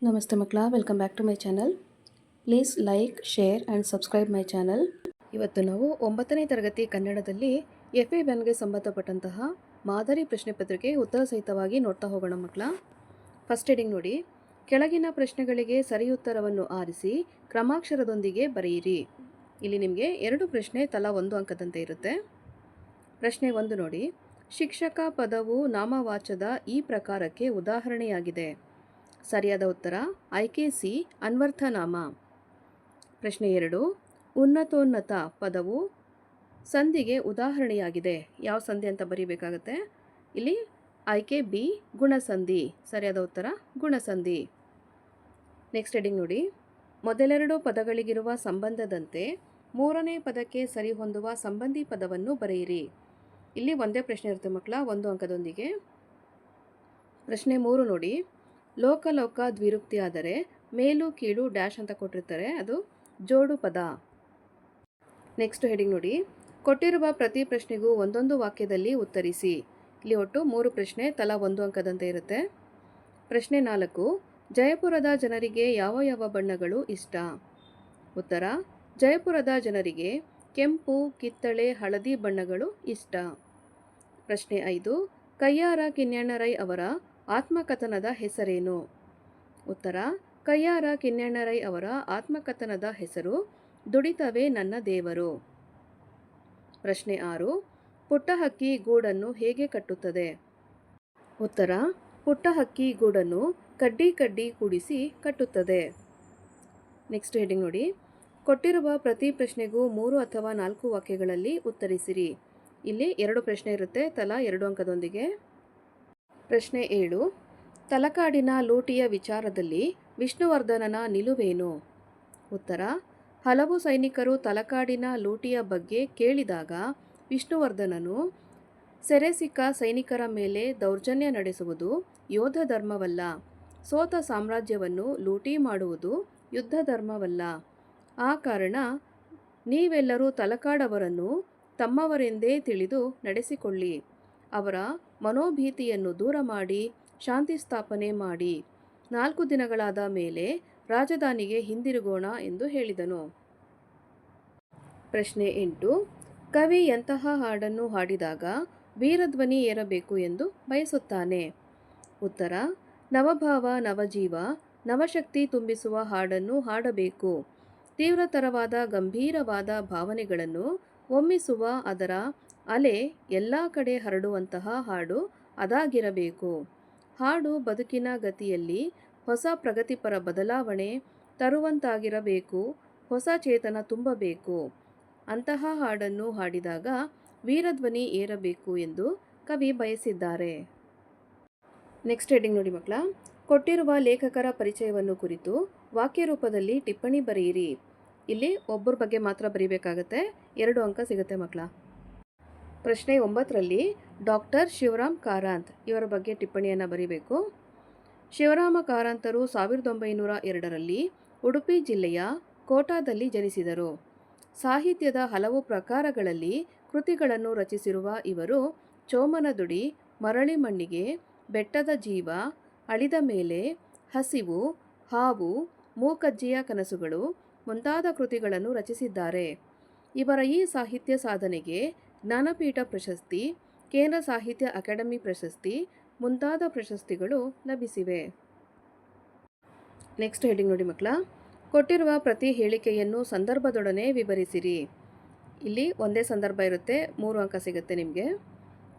ನಮಸ್ತೆ ಮಕ್ಕಳ, welcome back to my channel. Please like, share and subscribe my channel. ಇವತ್ತು ನಾವು 9ನೇ ತರಗತಿ ಕನ್ನಡದಲ್ಲಿ FA1ಗೆ ಸಂಬಂಧಪಟ್ಟಂತಹ ಮಾದರಿ ಪ್ರಶ್ನೆ ಪತ್ರಿಕೆ ಉತ್ತರ ಸಹಿತವಾಗಿ ನೋಡ್ತಾ ಹೋಗೋಣ ಮಕ್ಕಳ. ಫಸ್ಟ್ ಹೆಡಿಂಗ್ ನೋಡಿ, ಕೆಳಗಿನ ಪ್ರಶ್ನೆಗಳಿಗೆ ಸರಿ ಉತ್ತರವನ್ನು ಆರಿಸಿ ಕ್ರಮಾಕ್ಷರದೊಂದಿಗೆ ಬರೆಯಿರಿ. ಇಲ್ಲಿ ನಿಮಗೆ 2 ಪ್ರಶ್ನೆ ತಲಾ 1 ಅಂಕದಂತೆ ಇರುತ್ತೆ. ಪ್ರಶ್ನೆ 1 ನೋಡಿ, ಶಿಕ್ಷಕ ಪದವು ನಾಮವಾಚದ ಈ ಪ್ರಕಾರಕ್ಕೆ ಉದಾಹರಣೆಯಾಗಿದೆ. ಸರಿಯಾದ ಉತ್ತರ ಆಯ್ಕೆ ಸಿ, ಅನ್ವರ್ಥನಾಮ. ಪ್ರಶ್ನೆ 2, ಉನ್ನತೋನ್ನತ ಪದವು ಸಂಧಿಗೆ ಉದಾಹರಣೆಯಾಗಿದೆ. ಯಾವ ಸಂಧಿ ಅಂತ ಬರೀಬೇಕಾಗತ್ತೆ. ಇಲ್ಲಿ ಆಯ್ಕೆ ಬಿ, ಗುಣಸಂಧಿ. ಸರಿಯಾದ ಉತ್ತರ ಗುಣಸಂಧಿ. ನೆಕ್ಸ್ಟ್ ಹೆಡಿಂಗ್ ನೋಡಿ, ಮೊದಲೆರಡು ಪದಗಳಿಗಿರುವ ಸಂಬಂಧದಂತೆ ಮೂರನೇ ಪದಕ್ಕೆ ಸರಿಹೊಂದುವ ಸಂಬಂಧಿ ಪದವನ್ನು ಬರೆಯಿರಿ. ಇಲ್ಲಿ ಒಂದೇ ಪ್ರಶ್ನೆ ಇರುತ್ತೆ ಮಕ್ಕಳ, 1 ಅಂಕದೊಂದಿಗೆ. ಪ್ರಶ್ನೆ 3 ನೋಡಿ, ಲೋಕ ದ್ವಿರುಕ್ತಿ ಆದರೆ ಮೇಲು ಕೀಳು ಡ್ಯಾಶ್ ಅಂತ ಕೊಟ್ಟಿರ್ತಾರೆ, ಅದು ಜೋಡು ಪದ. ನೆಕ್ಸ್ಟ್ ಹೆಡಿಂಗ್ ನೋಡಿ, ಕೊಟ್ಟಿರುವ ಪ್ರತಿ ಪ್ರಶ್ನೆಗೂ ಒಂದೊಂದು ವಾಕ್ಯದಲ್ಲಿ ಉತ್ತರಿಸಿ. ಇಲ್ಲಿ ಒಟ್ಟು 3 ಪ್ರಶ್ನೆ ತಲಾ 1 ಅಂಕದಂತೆ ಇರುತ್ತೆ. ಪ್ರಶ್ನೆ 4, ಜಯಪುರದ ಜನರಿಗೆ ಯಾವ ಯಾವ ಬಣ್ಣಗಳು ಇಷ್ಟ? ಉತ್ತರ, ಜಯಪುರದ ಜನರಿಗೆ ಕೆಂಪು, ಕಿತ್ತಳೆ, ಹಳದಿ ಬಣ್ಣಗಳು ಇಷ್ಟ. ಪ್ರಶ್ನೆ 5, ಕಯ್ಯಾರ ಕಿಞ್ಞಣ್ಣರೈ ಅವರ ಆತ್ಮಕಥನದ ಹೆಸರೇನು? ಉತ್ತರ, ಕಯ್ಯಾರ ಕಿಞ್ಞಣ್ಣರೈ ಅವರ ಆತ್ಮಕಥನದ ಹೆಸರು ದುಡಿತವೇ ನನ್ನ ದೇವರು. ಪ್ರಶ್ನೆ 6, ಪುಟ್ಟ ಹಕ್ಕಿ ಗೂಡನ್ನು ಹೇಗೆ ಕಟ್ಟುತ್ತದೆ? ಉತ್ತರ, ಪುಟ್ಟ ಹಕ್ಕಿ ಗೂಡನ್ನು ಕಡ್ಡಿ ಕೂಡಿಸಿ ಕಟ್ಟುತ್ತದೆ. ನೆಕ್ಸ್ಟ್ ಹೆಡಿಂಗ್ ನೋಡಿ, ಕೊಟ್ಟಿರುವ ಪ್ರತಿ ಪ್ರಶ್ನೆಗೂ 3 ಅಥವಾ 4 ವಾಕ್ಯಗಳಲ್ಲಿ ಉತ್ತರಿಸಿರಿ. ಇಲ್ಲಿ 2 ಪ್ರಶ್ನೆ ಇರುತ್ತೆ ತಲಾ 2 ಅಂಕದೊಂದಿಗೆ. ಪ್ರಶ್ನೆ 7, ತಲಕಾಡಿನ ಲೂಟಿಯ ವಿಚಾರದಲ್ಲಿ ವಿಷ್ಣುವರ್ಧನನ ನಿಲುವೇನು? ಉತ್ತರ, ಹಲವು ಸೈನಿಕರು ತಲಕಾಡಿನ ಲೂಟಿಯ ಬಗ್ಗೆ ಕೇಳಿದಾಗ ವಿಷ್ಣುವರ್ಧನನು ಸೆರೆ ಸಿಕ್ಕ ಸೈನಿಕರ ಮೇಲೆ ದೌರ್ಜನ್ಯ ನಡೆಸುವುದು ಯೋಧ ಧರ್ಮವಲ್ಲ, ಸೋತ ಸಾಮ್ರಾಜ್ಯವನ್ನು ಲೂಟಿ ಮಾಡುವುದು ಯುದ್ಧ ಧರ್ಮವಲ್ಲ. ಆ ಕಾರಣ ನೀವೆಲ್ಲರೂ ತಲಕಾಡವರನ್ನು ತಮ್ಮವರೆಂದೇ ತಿಳಿದು ನಡೆಸಿಕೊಳ್ಳಿ, ಅವರ ಮನೋಭೀತಿಯನ್ನು ದೂರ ಮಾಡಿ ಶಾಂತಿ ಸ್ಥಾಪನೆ ಮಾಡಿ 4 ದಿನಗಳಾದ ಮೇಲೆ ರಾಜಧಾನಿಗೆ ಹಿಂದಿರುಗೋಣ ಎಂದು ಹೇಳಿದನು. ಪ್ರಶ್ನೆ 8, ಕವಿ ಎಂತಹ ಹಾಡನ್ನು ಹಾಡಿದಾಗ ವೀರಧ್ವನಿ ಏರಬೇಕು ಎಂದು ಬಯಸುತ್ತಾನೆ? ಉತ್ತರ, ನವಭಾವ, ನವಜೀವ, ನವಶಕ್ತಿ ತುಂಬಿಸುವ ಹಾಡನ್ನು ಹಾಡಬೇಕು. ತೀವ್ರತರವಾದ ಗಂಭೀರವಾದ ಭಾವನೆಗಳನ್ನು ಒಮ್ಮಿಸುವ ಅದರ ಅಲೆ ಎಲ್ಲ ಕಡೆ ಹರಡುವಂತಹ ಹಾಡು ಅದಾಗಿರಬೇಕು. ಹಾಡು ಬದುಕಿನ ಗತಿಯಲ್ಲಿ ಹೊಸ ಪ್ರಗತಿಪರ ಬದಲಾವಣೆ ತರುವಂತಾಗಿರಬೇಕು, ಹೊಸ ಚೇತನ ತುಂಬಬೇಕು. ಅಂತಹ ಹಾಡನ್ನು ಹಾಡಿದಾಗ ವೀರಧ್ವನಿ ಏರಬೇಕು ಎಂದು ಕವಿ ಬಯಸಿದ್ದಾರೆ. ನೆಕ್ಸ್ಟ್ ಹೆಡಿಂಗ್ ನೋಡಿ ಮಕ್ಕಳ, ಕೊಟ್ಟಿರುವ ಲೇಖಕರ ಪರಿಚಯವನ್ನು ಕುರಿತು ವಾಕ್ಯ ರೂಪದಲ್ಲಿ ಟಿಪ್ಪಣಿ ಬರೆಯಿರಿ. ಇಲ್ಲಿ ಒಬ್ಬರ ಬಗ್ಗೆ ಮಾತ್ರ ಬರೀಬೇಕಾಗತ್ತೆ, 2 ಅಂಕ ಸಿಗುತ್ತೆ ಮಕ್ಕಳ. ಪ್ರಶ್ನೆ 9ರಲ್ಲಿ ಡಾಕ್ಟರ್ ಶಿವರಾಮ್ ಕಾರಂತ್ ಇವರ ಬಗ್ಗೆ ಟಿಪ್ಪಣಿಯನ್ನು ಬರೀಬೇಕು. ಶಿವರಾಮ ಕಾರಂತರು 1902ರಲ್ಲಿ ಉಡುಪಿ ಜಿಲ್ಲೆಯ ಕೋಟಾದಲ್ಲಿ ಜನಿಸಿದರು. ಸಾಹಿತ್ಯದ ಹಲವು ಪ್ರಕಾರಗಳಲ್ಲಿ ಕೃತಿಗಳನ್ನು ರಚಿಸಿರುವ ಇವರು ಚೋಮನದುಡಿ, ಮರಳಿ ಮಣ್ಣಿಗೆ, ಬೆಟ್ಟದ ಜೀವ, ಅಳಿದ ಮೇಲೆ, ಹಸಿವು, ಹಾವು, ಮೂಕಜ್ಜಿಯ ಕನಸುಗಳು ಮುಂತಾದ ಕೃತಿಗಳನ್ನು ರಚಿಸಿದ್ದಾರೆ. ಇವರ ಈ ಸಾಹಿತ್ಯ ಸಾಧನೆಗೆ ಜ್ಞಾನಪೀಠ ಪ್ರಶಸ್ತಿ, ಕೇಂದ್ರ ಸಾಹಿತ್ಯ ಅಕಾಡೆಮಿ ಪ್ರಶಸ್ತಿ ಮುಂತಾದ ಪ್ರಶಸ್ತಿಗಳು ಲಭಿಸಿವೆ. ನೆಕ್ಸ್ಟ್ ಹೆಡಿಂಗ್ ನೋಡಿ ಮಕ್ಕಳ, ಕೊಟ್ಟಿರುವ ಪ್ರತಿ ಹೇಳಿಕೆಯನ್ನು ಸಂದರ್ಭದೊಡನೆ ವಿವರಿಸಿರಿ. ಇಲ್ಲಿ ಒಂದೇ ಸಂದರ್ಭ ಇರುತ್ತೆ, 3 ಅಂಕ ಸಿಗುತ್ತೆ ನಿಮಗೆ.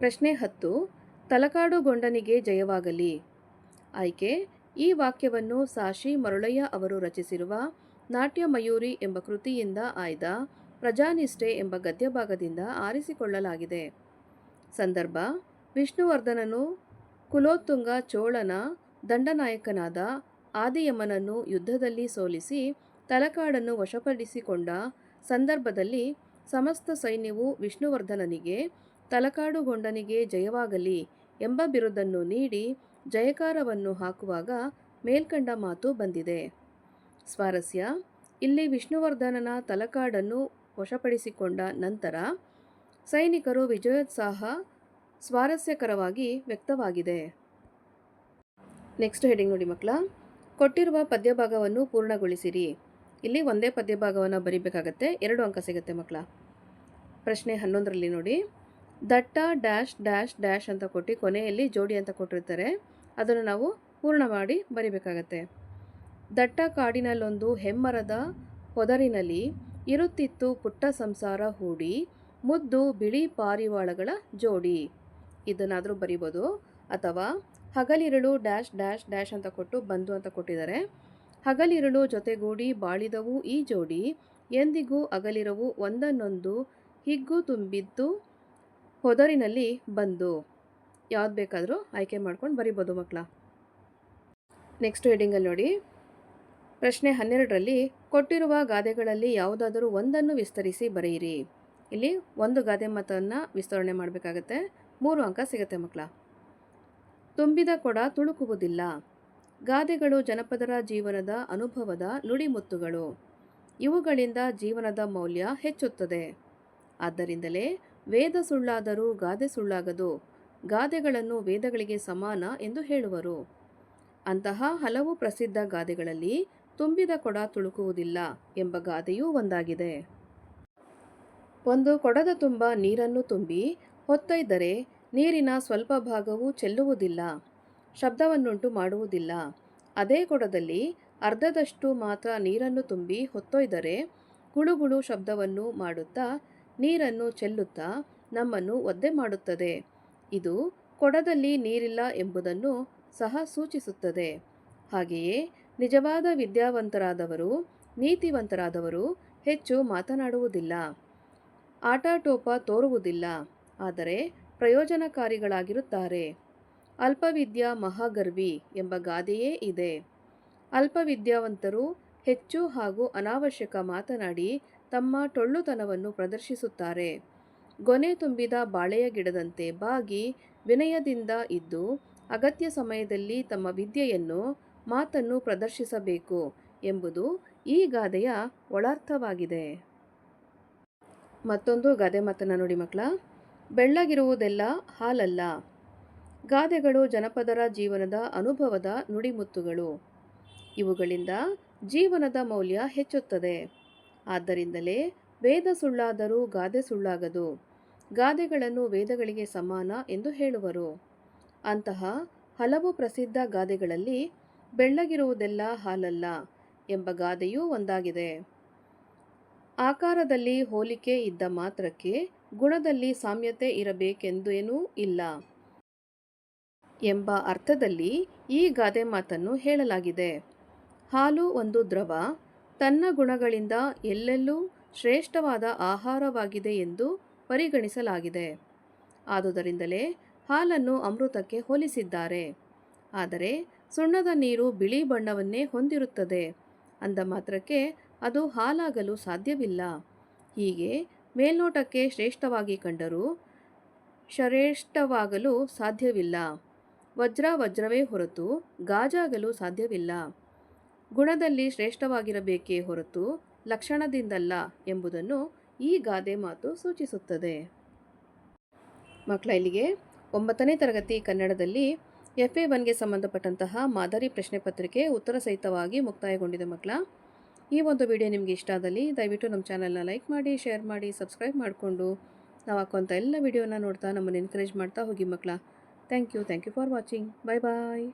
ಪ್ರಶ್ನೆ 10, ತಲಕಾಡು ಗೊಂಡನಿಗೆ ಜಯವಾಗಲಿ. ಆಯ್ಕೆ, ಈ ವಾಕ್ಯವನ್ನು ಸಾಶಿ ಮರುಳಯ್ಯ ಅವರು ರಚಿಸಿರುವ ನಾಟ್ಯ ಮಯೂರಿ ಎಂಬ ಕೃತಿಯಿಂದ ಆಯ್ದ ಪ್ರಜಾನಿಷ್ಠೆ ಎಂಬ ಗದ್ಯಭಾಗದಿಂದ ಆರಿಸಿಕೊಳ್ಳಲಾಗಿದೆ. ಸಂದರ್ಭ, ವಿಷ್ಣುವರ್ಧನನು ಕುಲೋತ್ತುಂಗ ಚೋಳನ ದಂಡನಾಯಕನಾದ ಆದಿಯಮನನ್ನು ಯುದ್ಧದಲ್ಲಿ ಸೋಲಿಸಿ ತಲಕಾಡನ್ನು ವಶಪಡಿಸಿಕೊಂಡ ಸಂದರ್ಭದಲ್ಲಿ ಸಮಸ್ತ ಸೈನ್ಯವು ವಿಷ್ಣುವರ್ಧನನಿಗೆ ತಲಕಾಡುಗೊಂಡನಿಗೆ ಜಯವಾಗಲಿ ಎಂಬ ಬಿರುದನ್ನು ನೀಡಿ ಜಯಕಾರವನ್ನು ಹಾಕುವಾಗ ಮೇಲ್ಕಂಡ ಮಾತು ಬಂದಿದೆ. ಸ್ವಾರಸ್ಯ, ಇಲ್ಲಿ ವಿಷ್ಣುವರ್ಧನನ ತಲಕಾಡನ್ನು ವಶಪಡಿಸಿಕೊಂಡ ನಂತರ ಸೈನಿಕರು ವಿಜಯೋತ್ಸಾಹ ಸ್ವಾರಸ್ಯಕರವಾಗಿ ವ್ಯಕ್ತವಾಗಿದೆ. ನೆಕ್ಸ್ಟ್ ಹೆಡಿಂಗ್ ನೋಡಿ ಮಕ್ಕಳ, ಕೊಟ್ಟಿರುವ ಪದ್ಯಭಾಗವನ್ನು ಪೂರ್ಣಗೊಳಿಸಿರಿ. ಇಲ್ಲಿ ಒಂದೇ ಪದ್ಯಭಾಗವನ್ನು ಬರಿಬೇಕಾಗತ್ತೆ. 2 ಅಂಕ ಸಿಗುತ್ತೆ ಮಕ್ಕಳ. ಪ್ರಶ್ನೆ 11ರಲ್ಲಿ ನೋಡಿ, ದಟ್ಟ ಡ್ಯಾಶ್ ಡ್ಯಾಶ್ ಡ್ಯಾಶ್ ಅಂತ ಕೊಟ್ಟು ಕೊನೆಯಲ್ಲಿ ಜೋಡಿ ಅಂತ ಕೊಟ್ಟಿರ್ತಾರೆ. ಅದನ್ನು ನಾವು ಪೂರ್ಣ ಮಾಡಿ ಬರಿಬೇಕಾಗತ್ತೆ. ದಟ್ಟ ಕಾಡಿನಲ್ಲೊಂದು ಹೆಮ್ಮರದ ಹೊದರಿನಲ್ಲಿ ಇರುತ್ತಿತ್ತು ಪುಟ್ಟ ಸಂಸಾರ ಹೂಡಿ, ಮುದ್ದು ಬಿಳಿ ಪಾರಿವಾಳಗಳ ಜೋಡಿ. ಇದನ್ನಾದರೂ ಬರಿಬೋದು. ಅಥವಾ ಹಗಲಿರುಳು ಡ್ಯಾಶ್ ಡ್ಯಾಶ್ ಡ್ಯಾಶ್ ಅಂತ ಕೊಟ್ಟು ಬಂದು ಅಂತ ಕೊಟ್ಟಿದ್ದಾರೆ. ಹಗಲಿರುಳು ಜೊತೆಗೂಡಿ ಬಾಳಿದವು ಈ ಜೋಡಿ, ಎಂದಿಗೂ ಅಗಲಿರವು ಒಂದನ್ನೊಂದು ಹಿಗ್ಗು ತುಂಬಿದ್ದು ಹೊದರಿನಲ್ಲಿ ಬಂದು. ಯಾವ್ದು ಬೇಕಾದರೂ ಆಯ್ಕೆ ಮಾಡ್ಕೊಂಡು ಬರಿಬೋದು ಮಕ್ಕಳ. ನೆಕ್ಸ್ಟ್ ಹೆಡಿಂಗಲ್ಲಿ ನೋಡಿ, ಪ್ರಶ್ನೆ 12ರಲ್ಲಿ ಕೊಟ್ಟಿರುವ ಗಾದೆಗಳಲ್ಲಿ ಯಾವುದಾದರೂ ಒಂದನ್ನು ವಿಸ್ತರಿಸಿ ಬರೆಯಿರಿ. ಇಲ್ಲಿ ಒಂದು ಗಾದೆ ಮಾತನ್ನು ವಿಸ್ತರಣೆ ಮಾಡಬೇಕಾಗತ್ತೆ. 3 ಅಂಕ ಸಿಗುತ್ತೆ ಮಕ್ಕಳ. ತುಂಬಿದ ಕೊಡ ತುಳುಕುವುದಿಲ್ಲ. ಗಾದೆಗಳು ಜನಪದರ ಜೀವನದ ಅನುಭವದ ನುಡಿಮುತ್ತುಗಳು. ಇವುಗಳಿಂದ ಜೀವನದ ಮೌಲ್ಯ ಹೆಚ್ಚುತ್ತದೆ. ಆದ್ದರಿಂದಲೇ ವೇದ ಸುಳ್ಳಾದರೂ ಗಾದೆ ಸುಳ್ಳಾಗದು, ಗಾದೆಗಳನ್ನು ವೇದಗಳಿಗೆ ಸಮಾನ ಎಂದು ಹೇಳುವರು. ಅಂತಹ ಹಲವು ಪ್ರಸಿದ್ಧ ಗಾದೆಗಳಲ್ಲಿ ತುಂಬಿದ ಕೊಡ ತುಳುಕುವುದಿಲ್ಲ ಎಂಬ ಗಾದೆಯೂ ಒಂದಾಗಿದೆ. ಒಂದು ಕೊಡದ ತುಂಬ ನೀರನ್ನು ತುಂಬಿ ಹೊತ್ತೊಯ್ದರೆ ನೀರಿನ ಸ್ವಲ್ಪ ಭಾಗವೂ ಚೆಲ್ಲುವುದಿಲ್ಲ, ಶಬ್ದವನ್ನುಂಟು ಮಾಡುವುದಿಲ್ಲ. ಅದೇ ಕೊಡದಲ್ಲಿ ಅರ್ಧದಷ್ಟು ಮಾತ್ರ ನೀರನ್ನು ತುಂಬಿ ಹೊತ್ತೊಯ್ದರೆ ಗುಳುಗುಳು ಶಬ್ದವನ್ನು ಮಾಡುತ್ತಾ ನೀರನ್ನು ಚೆಲ್ಲುತ್ತಾ ನಮ್ಮನ್ನು ಒದ್ದೆ ಮಾಡುತ್ತದೆ. ಇದು ಕೊಡದಲ್ಲಿ ನೀರಿಲ್ಲ ಎಂಬುದನ್ನು ಸಹ ಸೂಚಿಸುತ್ತದೆ. ಹಾಗೆಯೇ ನಿಜವಾದ ವಿದ್ಯಾವಂತರಾದವರು, ನೀತಿವಂತರಾದವರು ಹೆಚ್ಚು ಮಾತನಾಡುವುದಿಲ್ಲ, ಆಟಾಟೋಪ ತೋರುವುದಿಲ್ಲ, ಆದರೆ ಪ್ರಯೋಜನಕಾರಿಗಳಾಗಿರುತ್ತಾರೆ. ಅಲ್ಪವಿದ್ಯಾ ಮಹಾಗರ್ವಿ ಎಂಬ ಗಾದೆಯೇ ಇದೆ. ಅಲ್ಪವಿದ್ಯಾವಂತರು ಹೆಚ್ಚು ಹಾಗೂ ಅನಾವಶ್ಯಕ ಮಾತನಾಡಿ ತಮ್ಮ ಟೊಳ್ಳುತನವನ್ನು ಪ್ರದರ್ಶಿಸುತ್ತಾರೆ. ಗೊನೆ ತುಂಬಿದ ಬಾಳೆಯ ಗಿಡದಂತೆ ಬಾಗಿ ವಿನಯದಿಂದ ಇದ್ದು ಅಗತ್ಯ ಸಮಯದಲ್ಲಿ ತಮ್ಮ ವಿದ್ಯೆಯನ್ನು ಮಾತನ್ನು ಪ್ರದರ್ಶಿಸಬೇಕು ಎಂಬುದು ಈ ಗಾದೆಯ ಒಳಾರ್ಥವಾಗಿದೆ. ಮತ್ತೊಂದು ಗಾದೆ ಮಾತನ್ನು ನೋಡಿ ಮಕ್ಕಳ. ಬೆಳ್ಳಗಿರುವುದೆಲ್ಲ ಹಾಲಲ್ಲ. ಗಾದೆಗಳು ಜನಪದರ ಜೀವನದ ಅನುಭವದ ನುಡಿಮುತ್ತುಗಳು. ಇವುಗಳಿಂದ ಜೀವನದ ಮೌಲ್ಯ ಹೆಚ್ಚುತ್ತದೆ. ಆದ್ದರಿಂದಲೇ ವೇದ ಸುಳ್ಳಾದರೂ ಗಾದೆ ಸುಳ್ಳಾಗದು, ಗಾದೆಗಳನ್ನು ವೇದಗಳಿಗೆ ಸಮಾನ ಎಂದು ಹೇಳುವರು. ಅಂತಹ ಹಲವು ಪ್ರಸಿದ್ಧ ಗಾದೆಗಳಲ್ಲಿ ಬೆಳ್ಳಗಿರುವುದೆಲ್ಲ ಹಾಲಲ್ಲ ಎಂಬ ಗಾದೆಯೂ ಒಂದಾಗಿದೆ. ಆಕಾರದಲ್ಲಿ ಹೋಲಿಕೆ ಇದ್ದ ಮಾತ್ರಕ್ಕೆ ಗುಣದಲ್ಲಿ ಸಾಮ್ಯತೆ ಇರಬೇಕೆಂದೇನೂ ಇಲ್ಲ ಎಂಬ ಅರ್ಥದಲ್ಲಿ ಈ ಗಾದೆ ಮಾತನ್ನು ಹೇಳಲಾಗಿದೆ. ಹಾಲು ಒಂದು ದ್ರವ, ತನ್ನ ಗುಣಗಳಿಂದ ಎಲ್ಲೆಲ್ಲೂ ಶ್ರೇಷ್ಠವಾದ ಆಹಾರವಾಗಿದೆ ಎಂದು ಪರಿಗಣಿಸಲಾಗಿದೆ. ಆದುದರಿಂದಲೇ ಹಾಲನ್ನು ಅಮೃತಕ್ಕೆ ಹೋಲಿಸಿದ್ದಾರೆ. ಆದರೆ ಸುಣ್ಣದ ನೀರು ಬಿಳಿ ಬಣ್ಣವನ್ನೇ ಹೊಂದಿರುತ್ತದೆ ಅಂದ ಮಾತ್ರಕ್ಕೆ ಅದು ಹಾಲಾಗಲು ಸಾಧ್ಯವಿಲ್ಲ. ಹೀಗೆ ಮೇಲ್ನೋಟಕ್ಕೆ ಶ್ರೇಷ್ಠವಾಗಿ ಕಂಡರೂ ಶ್ರೇಷ್ಠವಾಗಲು ಸಾಧ್ಯವಿಲ್ಲ. ವಜ್ರ ವಜ್ರವೇ ಹೊರತು ಗಾಜಾಗಲು ಸಾಧ್ಯವಿಲ್ಲ. ಗುಣದಲ್ಲಿ ಶ್ರೇಷ್ಠವಾಗಿರಬೇಕೇ ಹೊರತು ಲಕ್ಷಣದಿಂದಲ್ಲ ಎಂಬುದನ್ನು ಈ ಗಾದೆ ಮಾತು ಸೂಚಿಸುತ್ತದೆ. ಮಕ್ಕಳ, ಇಲ್ಲಿಗೆ 9ನೇ ತರಗತಿ ಕನ್ನಡದಲ್ಲಿ FA1ಗೆ ಸಂಬಂಧಪಟ್ಟಂತಹ ಮಾದರಿ ಪ್ರಶ್ನೆ ಪತ್ರಿಕೆ ಉತ್ತರ ಸಹಿತವಾಗಿ ಮುಕ್ತಾಯಗೊಂಡಿದೆ ಮಕ್ಕಳ. ಈ ಒಂದು ವಿಡಿಯೋ ನಿಮಗೆ ಇಷ್ಟ ಆದಲ್ಲಿ ದಯವಿಟ್ಟು ನಮ್ಮ ಚಾನಲ್ನ ಲೈಕ್ ಮಾಡಿ, ಶೇರ್ ಮಾಡಿ, ಸಬ್ಸ್ಕ್ರೈಬ್ ಮಾಡಿಕೊಂಡು ನಾವು ಹಾಕುವಂಥ ಎಲ್ಲ ವಿಡಿಯೋನ ನೋಡ್ತಾ ನಮ್ಮನ್ನು ಎನ್ಕರೇಜ್ ಮಾಡ್ತಾ ಹೋಗಿ ಮಕ್ಕಳ. Thank you for watching. Bye bye.